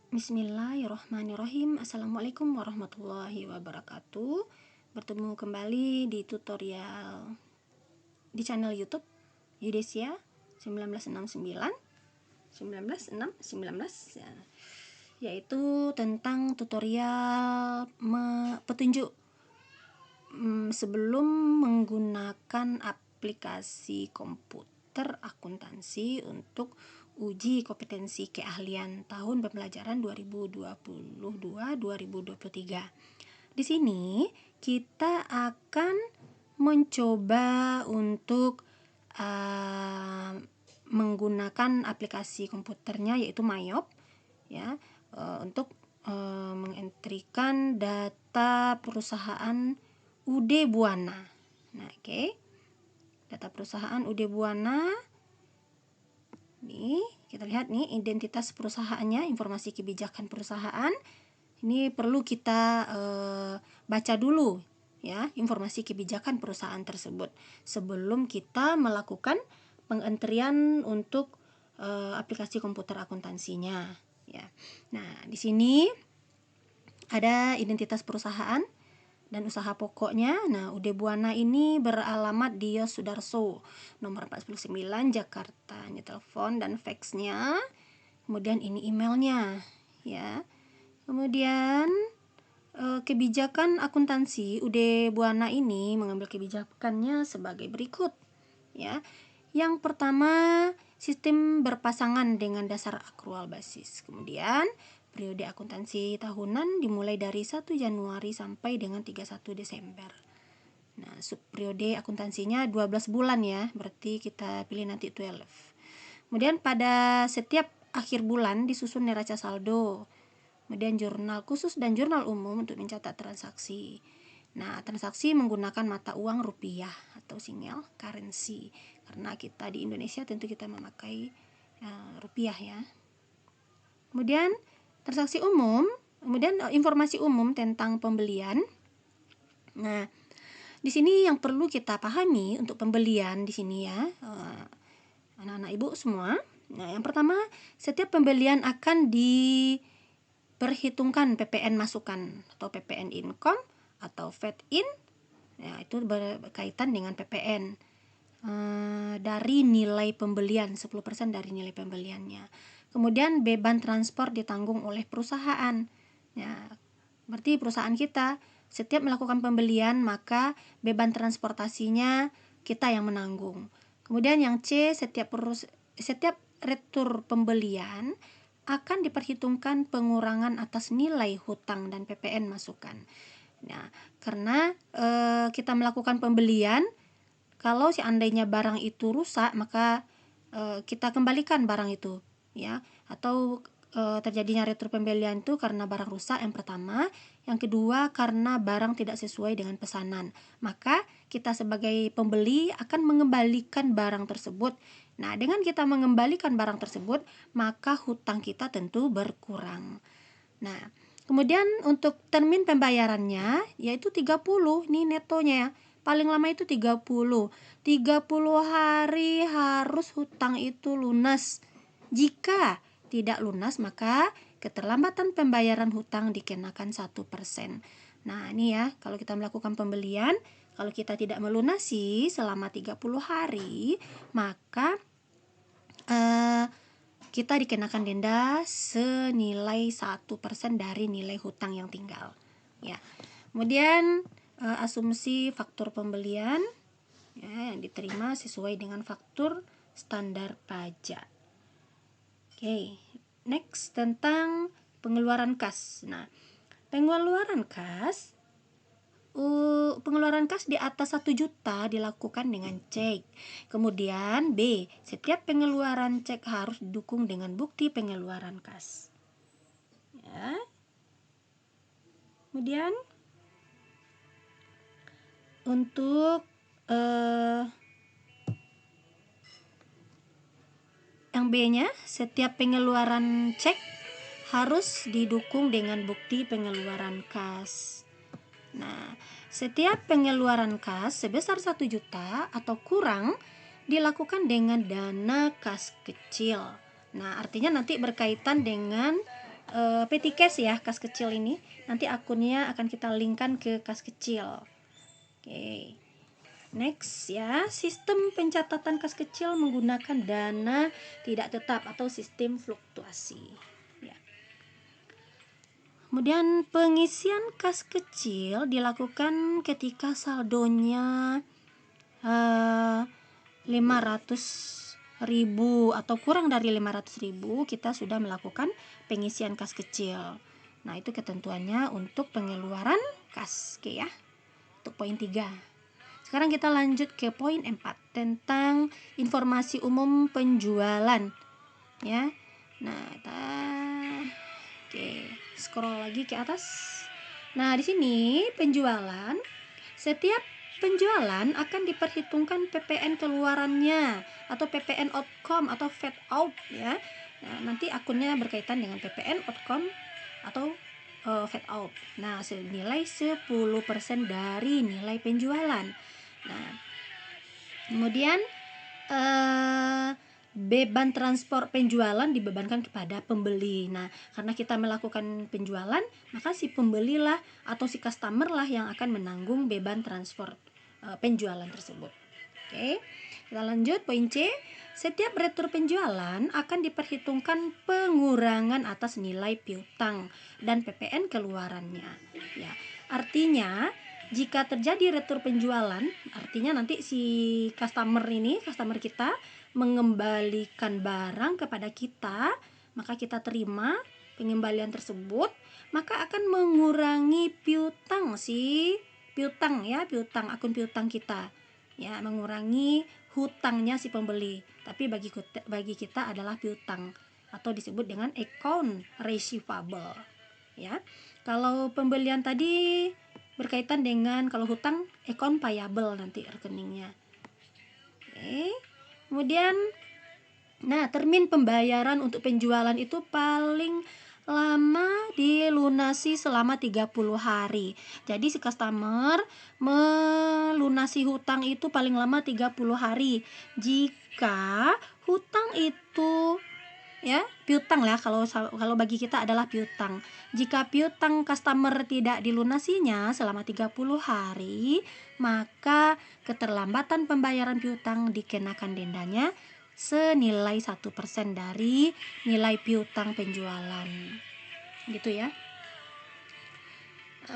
Bismillahirrahmanirrahim. Assalamualaikum warahmatullahi wabarakatuh. Bertemu kembali di tutorial di channel YouTube Yudesia 1969 ya, yaitu tentang tutorial petunjuk sebelum menggunakan aplikasi komputer akuntansi untuk uji kompetensi keahlian tahun pembelajaran 2022-2023. Di sini kita akan mencoba untuk menggunakan aplikasi komputernya yaitu Mayop ya, untuk mengentrikan data perusahaan UD Buana. Nah, data perusahaan UD Buana. Nih, kita lihat nih identitas perusahaannya, informasi kebijakan perusahaan. Ini perlu kita baca dulu ya, informasi kebijakan perusahaan tersebut sebelum kita melakukan pengentrian untuk aplikasi komputer akuntansinya ya. Nah, di sini ada identitas perusahaan dan usaha pokoknya. Nah, UD Buana ini beralamat di Yos Sudarso, nomor 49 Jakarta. Ini telepon dan faxnya. Kemudian ini emailnya, ya. Kemudian kebijakan akuntansi UD Buana ini mengambil kebijakannya sebagai berikut, ya. Yang pertama, sistem berpasangan dengan dasar akrual basis. Kemudian periode akuntansi tahunan dimulai dari 1 Januari sampai dengan 31 Desember. Nah, periode akuntansinya 12 bulan ya, berarti kita pilih nanti 12. Kemudian pada setiap akhir bulan disusun neraca saldo. Kemudian jurnal khusus dan jurnal umum untuk mencatat transaksi. Nah, transaksi menggunakan mata uang rupiah atau single currency. Karena kita di Indonesia tentu kita memakai rupiah ya. Kemudian transaksi umum, kemudian informasi umum tentang pembelian. Nah, di sini yang perlu kita pahami untuk pembelian di sini ya, anak-anak ibu semua. Nah, yang pertama, setiap pembelian akan diperhitungkan PPN masukan atau PPN income atau VAT in. Ya, itu berkaitan dengan PPN dari nilai pembelian, 10% dari nilai pembeliannya. Kemudian beban transport ditanggung oleh perusahaan. Ya, berarti perusahaan kita setiap melakukan pembelian maka beban transportasinya kita yang menanggung. Kemudian yang C, setiap retur pembelian akan diperhitungkan pengurangan atas nilai hutang dan PPN masukan. Nah, karena kita melakukan pembelian, kalau seandainya barang itu rusak maka kita kembalikan barang itu ya, atau terjadinya retur pembelian itu karena barang rusak yang pertama, yang kedua karena barang tidak sesuai dengan pesanan, maka kita sebagai pembeli akan mengembalikan barang tersebut. Nah, dengan kita mengembalikan barang tersebut maka hutang kita tentu berkurang. Nah, kemudian untuk termin pembayarannya yaitu 30, ini netonya ya. Paling lama itu 30 hari harus hutang itu lunas. Jika tidak lunas maka keterlambatan pembayaran hutang dikenakan 1%. Nah, ini ya, kalau kita melakukan pembelian, kalau kita tidak melunasi selama 30 hari, maka kita dikenakan denda senilai 1% dari nilai hutang yang tinggal. Ya. Kemudian asumsi faktur pembelian ya, yang diterima sesuai dengan faktur standar pajak. Oke, next tentang pengeluaran kas. Nah, pengeluaran kas di atas 1 juta dilakukan dengan cek. Kemudian B, setiap pengeluaran cek harus didukung dengan bukti pengeluaran kas. Ya. Kemudian untuk yang B-nya, setiap pengeluaran cek harus didukung dengan bukti pengeluaran kas. Nah, setiap pengeluaran kas sebesar 1 juta atau kurang dilakukan dengan dana kas kecil. Nah, artinya nanti berkaitan dengan petty cash ya, kas kecil ini. Nanti akunnya akan kita linkkan ke kas kecil. Oke. Next ya, sistem pencatatan kas kecil menggunakan dana tidak tetap atau sistem fluktuasi. Ya. Kemudian pengisian kas kecil dilakukan ketika saldonya 500.000 atau kurang dari 500.000, kita sudah melakukan pengisian kas kecil. Nah, itu ketentuannya untuk pengeluaran kas. Oke ya, untuk poin 3. Sekarang kita lanjut ke poin 4 tentang informasi umum penjualan ya. Nah, oke, scroll lagi ke atas. Nah, di sini penjualan, setiap penjualan akan diperhitungkan PPN keluarannya atau PPN outcome atau fat out ya. Nah, nanti akunnya berkaitan dengan PPN outcome atau fat out. Nah, senilai 10% dari nilai penjualan. Nah, kemudian beban transport penjualan dibebankan kepada pembeli. Nah, karena kita melakukan penjualan, maka si pembeli lah atau si customer lah yang akan menanggung beban transport penjualan tersebut. Oke, kita lanjut poin C. Setiap retur penjualan akan diperhitungkan pengurangan atas nilai piutang dan PPN keluarannya. Ya, artinya jika terjadi retur penjualan, artinya nanti si customer kita mengembalikan barang kepada kita, maka kita terima pengembalian tersebut, maka akan mengurangi piutang akun piutang kita. Ya, mengurangi hutangnya si pembeli. Tapi bagi kita adalah piutang atau disebut dengan account receivable. Ya. Kalau pembelian tadi berkaitan dengan, kalau hutang account payable nanti rekeningnya. Oke. Kemudian termin pembayaran untuk penjualan itu paling lama dilunasi selama 30 hari. Jadi si customer melunasi hutang itu paling lama 30 hari. Jika hutang itu ya, piutang lah, kalau bagi kita adalah piutang. Jika piutang customer tidak dilunasinya selama 30 hari, maka keterlambatan pembayaran piutang dikenakan dendanya senilai 1% dari nilai piutang penjualan. Gitu ya.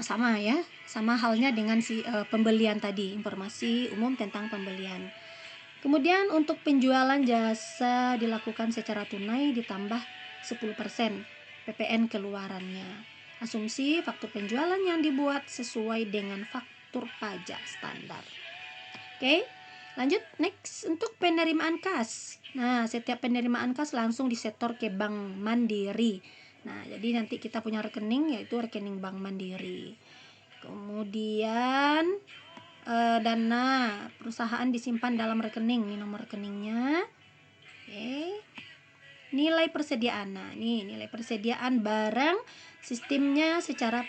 Sama ya, sama halnya dengan si pembelian tadi, informasi umum tentang pembelian. Kemudian untuk penjualan jasa dilakukan secara tunai ditambah 10% PPN keluarannya. Asumsi faktur penjualan yang dibuat sesuai dengan faktur pajak standar. Oke, lanjut next untuk penerimaan kas. Nah, setiap penerimaan kas langsung disetor ke Bank Mandiri. Nah, jadi nanti kita punya rekening, yaitu rekening Bank Mandiri. Kemudian dana perusahaan disimpan dalam rekening, ini nomor rekeningnya. Oke. Nilai persediaan. Nah, ini nilai persediaan barang, sistemnya secara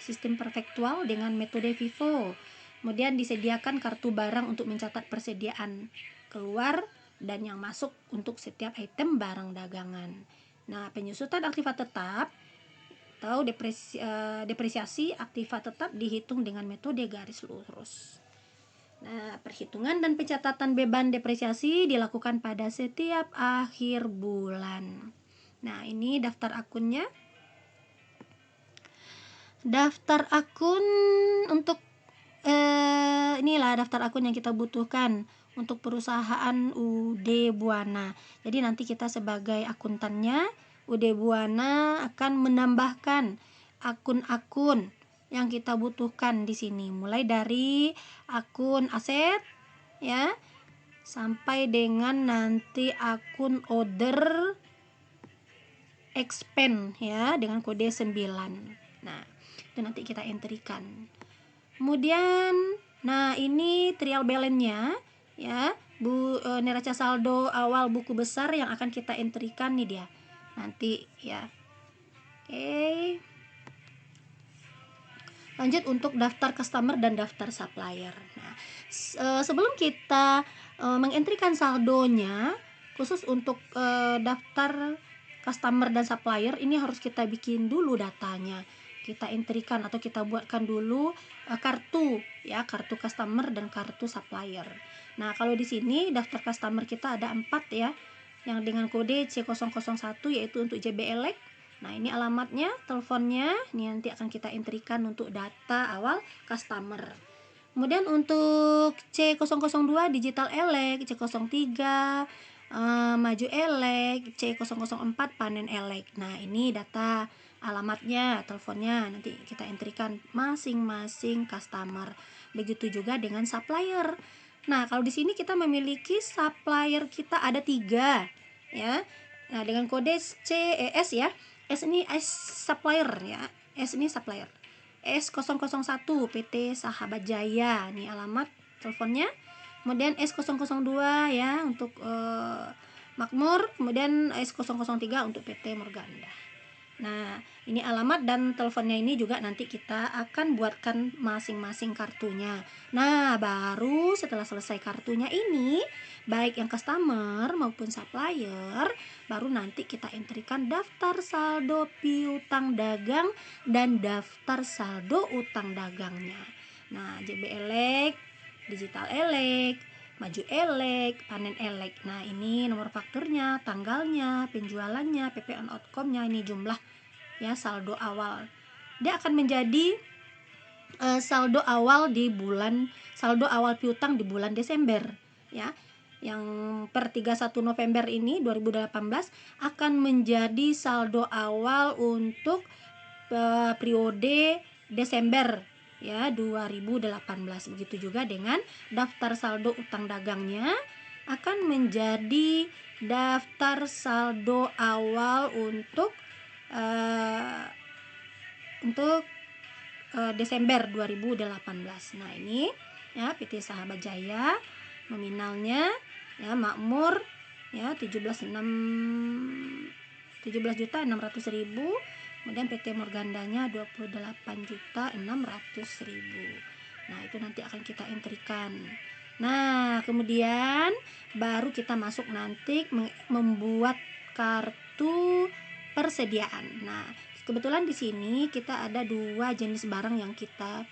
sistem perfektual dengan metode FIFO. Kemudian disediakan kartu barang untuk mencatat persediaan keluar dan yang masuk untuk setiap item barang dagangan. Nah, penyusutan aktiva tetap atau depresiasi aktiva tetap dihitung dengan metode garis lurus. Nah, perhitungan dan pencatatan beban depresiasi dilakukan pada setiap akhir bulan. Nah, ini daftar akunnya. Daftar akun untuk inilah daftar akun yang kita butuhkan untuk perusahaan UD Buana. Jadi nanti kita sebagai akuntannya, UD Buana akan menambahkan akun-akun yang kita butuhkan di sini, mulai dari akun aset ya sampai dengan nanti akun order expand ya dengan kode 9. Nah, itu nanti kita entrikan. Kemudian ini trial balance-nya ya, neraca saldo awal buku besar yang akan kita entrikan nih dia nanti ya. Oke. Lanjut untuk daftar customer dan daftar supplier. Nah, sebelum kita mengentrikan saldonya, khusus untuk daftar customer dan supplier ini harus kita bikin dulu datanya. Kita entrikan atau kita buatkan dulu kartu ya, kartu customer dan kartu supplier. Nah, kalau di sini daftar customer kita ada 4 ya, yang dengan kode C001 yaitu untuk JB Elect. Nah, ini alamatnya, teleponnya, ini nanti akan kita entrikan untuk data awal customer. Kemudian untuk C002 Digital Elect, C03 Maju Elect, C004 Panen Elect. Nah, ini data alamatnya, teleponnya nanti kita entrikan masing-masing customer. Begitu juga dengan supplier. Nah, kalau di sini kita memiliki supplier kita ada 3 ya. Nah, dengan kode S ya. S ini supplier ya. S ini supplier. S001 PT Sahabat Jaya. Ini alamat teleponnya. Kemudian S002 ya untuk Makmur, kemudian S003 untuk PT Morganda. Nah, ini alamat dan teleponnya ini juga nanti kita akan buatkan masing-masing kartunya. Nah, baru setelah selesai kartunya ini, baik yang customer maupun supplier, baru nanti kita entrikan daftar saldo piutang dagang dan daftar saldo utang dagangnya. Nah, JB Elect, Digital Elect, Maju Elect, Panen Elect. Nah, ini nomor fakturnya, tanggalnya, penjualannya, PPN outcome-nya, ini jumlah ya saldo awal. Dia akan menjadi saldo awal piutang di bulan Desember ya. Yang per 31 November ini 2018 akan menjadi saldo awal untuk periode Desember ya 2018. Begitu juga dengan daftar saldo utang dagangnya akan menjadi daftar saldo awal untuk Desember 2018. Nah, ini ya PT Sahabat Jaya nominalnya ya Makmur ya 17.600.000. Kemudian PT Morgandanya 28.600.000. Nah, itu nanti akan kita entrikan. Nah, kemudian baru kita masuk nanti membuat kartu persediaan. Nah, kebetulan di sini kita ada 2 jenis barang yang kita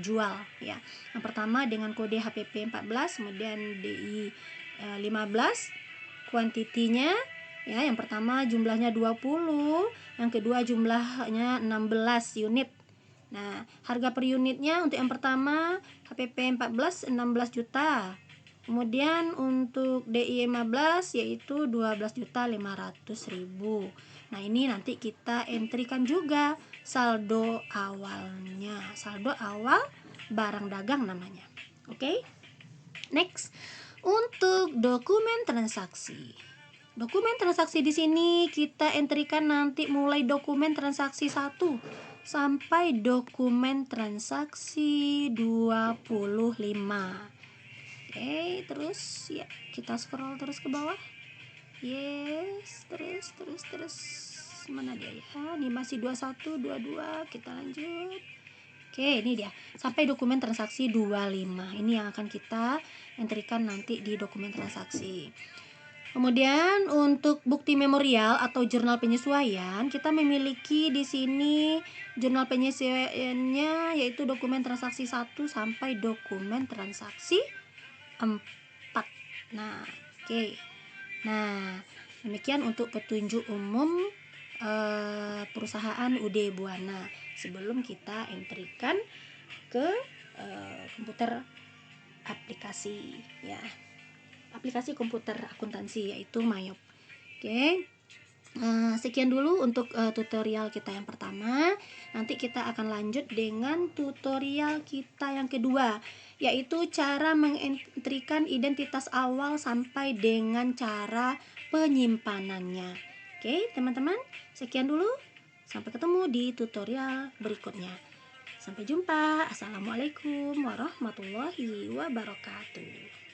jual ya. Yang pertama dengan kode HPP 14, kemudian DI 15. Kuantitinya ya, yang pertama jumlahnya 20, yang kedua jumlahnya 16 unit. Nah, harga per unitnya untuk yang pertama HPP 14 16 juta. Kemudian untuk DI 15 yaitu 12.500.000. Nah, ini nanti kita entrikan juga saldo awalnya. Saldo awal barang dagang namanya. Oke. Next, untuk dokumen transaksi. Dokumen transaksi di sini kita entrikan nanti mulai dokumen transaksi 1 sampai dokumen transaksi 25. Oke, terus ya kita scroll terus ke bawah. Yes, terus. Mana dia ya? Ini masih 21, 22, kita lanjut. Oke, ini dia. Sampai dokumen transaksi 25. Ini yang akan kita entrikan nanti di dokumen transaksi. Kemudian untuk bukti memorial atau jurnal penyesuaian, kita memiliki di sini jurnal penyesuaiannya yaitu dokumen transaksi 1 sampai dokumen transaksi 4. Nah, oke. Nah, demikian untuk petunjuk umum perusahaan UD Buana sebelum kita entrikan ke komputer aplikasi ya. Aplikasi komputer akuntansi yaitu Mayop. Oke. Sekian dulu untuk tutorial kita yang pertama. Nanti kita akan lanjut dengan tutorial kita yang kedua, yaitu cara mengentrikan identitas awal sampai dengan cara penyimpanannya. Oke, teman-teman, sekian dulu. Sampai ketemu di tutorial berikutnya. Sampai jumpa. Assalamualaikum warahmatullahi wabarakatuh.